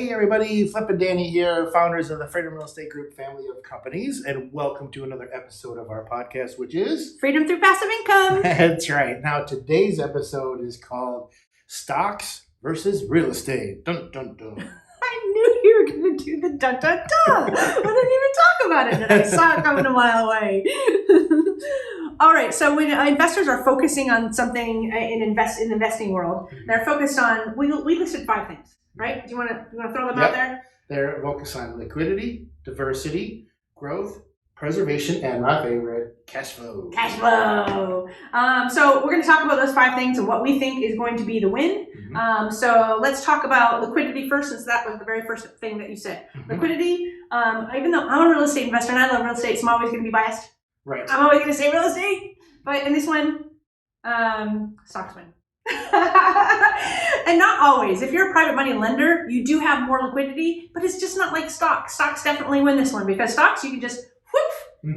Hey everybody, Flip and Dani here, founders of the Freedom Real Estate Group family of companies, and welcome to another episode of our podcast, which is Freedom Through Passive Income. That's right. Now today's episode is called Stocks versus Real Estate. Dun dun dun. I knew you were going to do the dun dun dun. I didn't even talk about it, and I saw it coming a mile away. All right, so when investors are focusing on something in the investing world, they're focused on. We listed 5 things. Right? Do you want to throw them out there? They're focused on liquidity, diversity, growth, preservation, and my favorite, cash flow. Cash flow. So we're going to talk about those 5 things and what we think is going to be the win. Mm-hmm. So let's talk about liquidity first, since that was the very first thing that you said. Mm-hmm. Liquidity. Even though I'm a real estate investor and I love real estate, so I'm always going to be biased. Right. I'm always going to say real estate, but in this one, stocks win. And not always. If you're a private money lender, you do have more liquidity, but it's just not like stocks. Stocks definitely win this one, because stocks you can just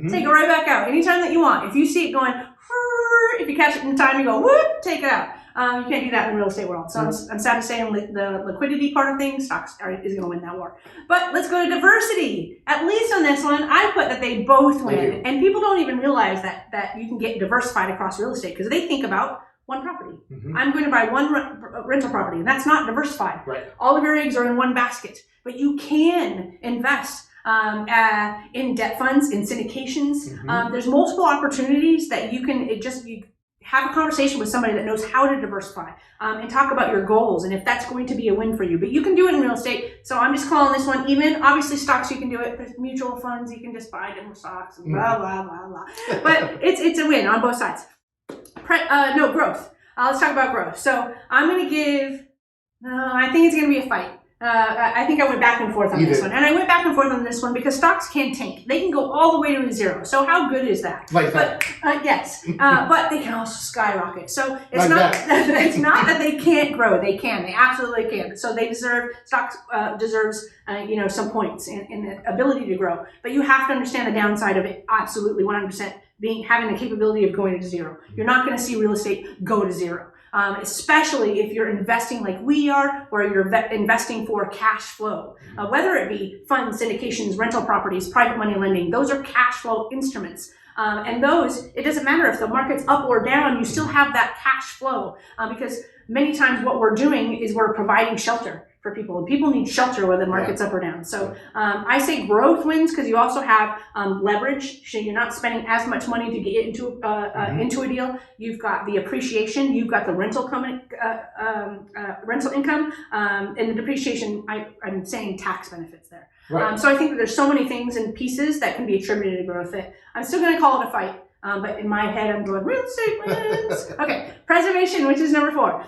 take it right back out anytime that you want. If you see it going, if you catch it in time, you go whoop, take it out. You can't do that in the real estate world. So I'm sad to say the liquidity part of things, stocks is going to win that war. But let's go to diversity. At least on this one, I put that they both win. And people don't even realize that you can get diversified across real estate, because they think about one property. Mm-hmm. I'm going to buy one rental property, and that's not diversified. Right. All of your eggs are in one basket, but you can invest in debt funds, in syndications. Mm-hmm. There's multiple opportunities that you can you have a conversation with somebody that knows how to diversify and talk about your goals and if that's going to be a win for you. But you can do it in real estate. So I'm just calling this one even. Obviously, stocks, you can do it. There's mutual funds, you can just buy different stocks and blah, blah, blah, blah. But it's a win on both sides. Growth. Let's talk about growth. So I'm going to give, I think it's going to be a fight. I think I went back and forth on this one. And I went back and forth on this one because stocks can tank. They can go all the way to a zero. So how good is that? Like that. Yes. But they can also skyrocket. So it's it's not that they can't grow. They can. They absolutely can. So stocks deserves some points in the ability to grow. But you have to understand the downside of it. Absolutely 100%. Having the capability of going to zero. You're not going to see real estate go to zero, especially if you're investing like we are, or you're investing for cash flow. Whether it be funds, syndications, rental properties, private money lending, those are cash flow instruments. And those, it doesn't matter if the market's up or down, you still have that cash flow, because many times what we're doing is we're providing shelter for people, and people need shelter whether the market's up or down. So I say growth wins because you also have leverage. So you're not spending as much money to get into a deal. You've got the appreciation. You've got the rental income, and the depreciation. I'm saying tax benefits there. Right. So I think that there's so many things and pieces that can be attributed to growth that I'm still going to call it a fight. But in my head, I'm going, real estate wins. Okay, preservation, which is number 4.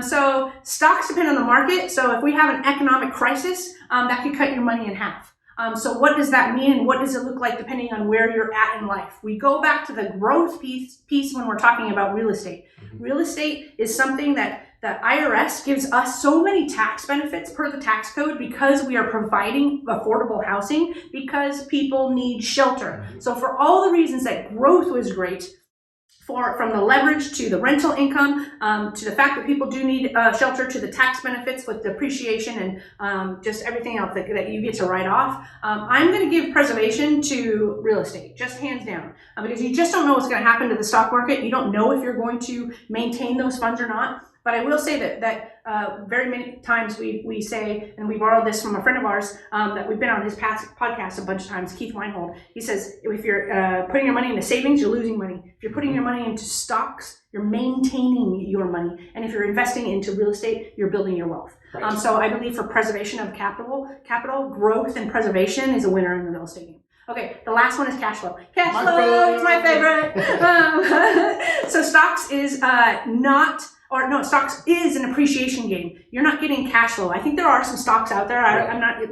So stocks depend on the market. So if we have an economic crisis, that could cut your money in half. So what does that mean, and what does it look like depending on where you're at in life? We go back to the growth piece when we're talking about real estate. Mm-hmm. Real estate is something that the IRS gives us so many tax benefits per the tax code because we are providing affordable housing, because people need shelter. So for all the reasons that growth was great, from the leverage to the rental income, to the fact that people do need shelter, to the tax benefits with depreciation and just everything else that you get to write off, I'm going to give preservation to real estate, just hands down, because you just don't know what's going to happen to the stock market. You don't know if you're going to maintain those funds or not. But I will say that very many times we say, and we borrowed this from a friend of ours that we've been on his past podcast a bunch of times, Keith Weinhold. He says, if you're putting your money into savings, you're losing money. If you're putting your money into stocks, you're maintaining your money. And if you're investing into real estate, you're building your wealth. Right. So I believe for preservation of capital, growth and preservation is a winner in the real estate game. Okay, the last one is cash flow. Cash flow is my favorite. So stocks is stocks is an appreciation game. You're not getting cash flow. I think there are some stocks out there. I'm not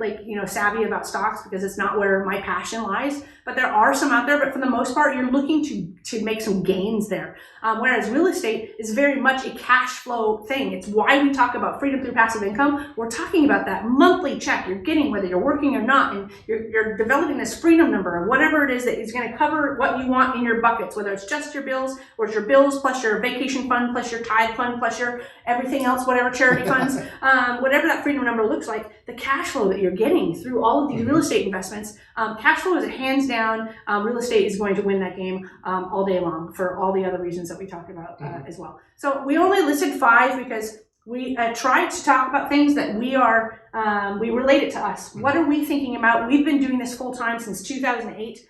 savvy about stocks because it's not where my passion lies. but there are some out there. But for the most part, you're looking to make some gains there. Whereas real estate is very much a cash flow thing. It's why we talk about freedom through passive income. We're talking about that monthly check you're getting, whether you're working or not, and you're developing this freedom number or whatever it is that is going to cover what you want in your buckets, whether it's just your bills or it's your bills plus your vacation fund plus your tithe fund plus your everything else, whatever charity funds, whatever that freedom number looks like, the cash flow that you're getting through all of these real estate investments, cash flow is hands down. Real estate is going to win that game all day long for all the other reasons that we talked about as well. So we only listed 5 because we tried to talk about things that we relate it to us. What are we thinking about? We've been doing this full time since 2008.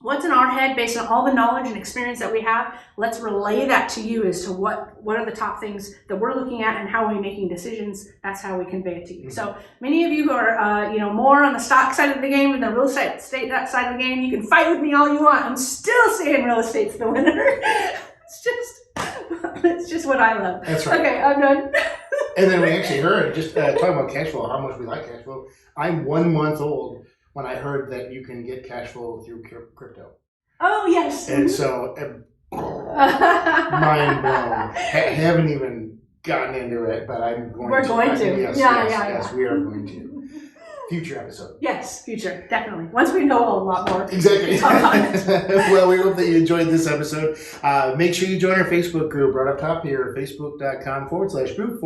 What's in our head based on all the knowledge and experience that we have? Let's relay that to you as to what are the top things that we're looking at and how are we making decisions. That's how we convey it to you. So many of you who are more on the stock side of the game and the real estate that side of the game, you can fight with me all you want. I'm still saying real estate's the winner. It's just what I love. That's right. Okay, I'm done. And then we actually heard, just talking about cash flow, how much we like cash flow. I'm 1 month old when I heard that you can get cash flow through crypto. Oh, yes. And so, mind blown. Haven't even gotten into it, but I'm going to. We're going to. Yes, we are going to. Future episode. Yes, future, definitely. Once we know a lot more. Exactly. Well, we hope that you enjoyed this episode. Make sure you join our Facebook group right up top here, facebook.com/group/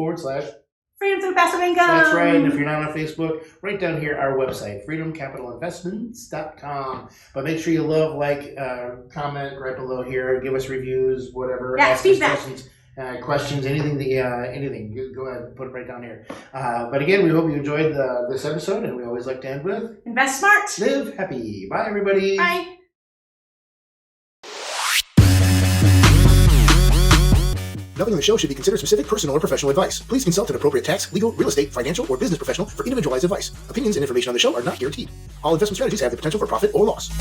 Freedom through passive income. That's right. And if you're not on Facebook, right down here, our website, freedomcapitalinvestments.com. But make sure you love, comment right below here. Give us reviews, whatever. Yeah, ask feedback. Questions, anything. Anything. Go ahead and put it right down here. But again, we hope you enjoyed this episode, and we always like to end with invest smart. Live happy. Bye, everybody. Bye. Nothing in the show should be considered specific personal or professional advice. Please consult an appropriate tax, legal, real estate, financial, or business professional for individualized advice. Opinions and information on the show are not guaranteed. All investment strategies have the potential for profit or loss.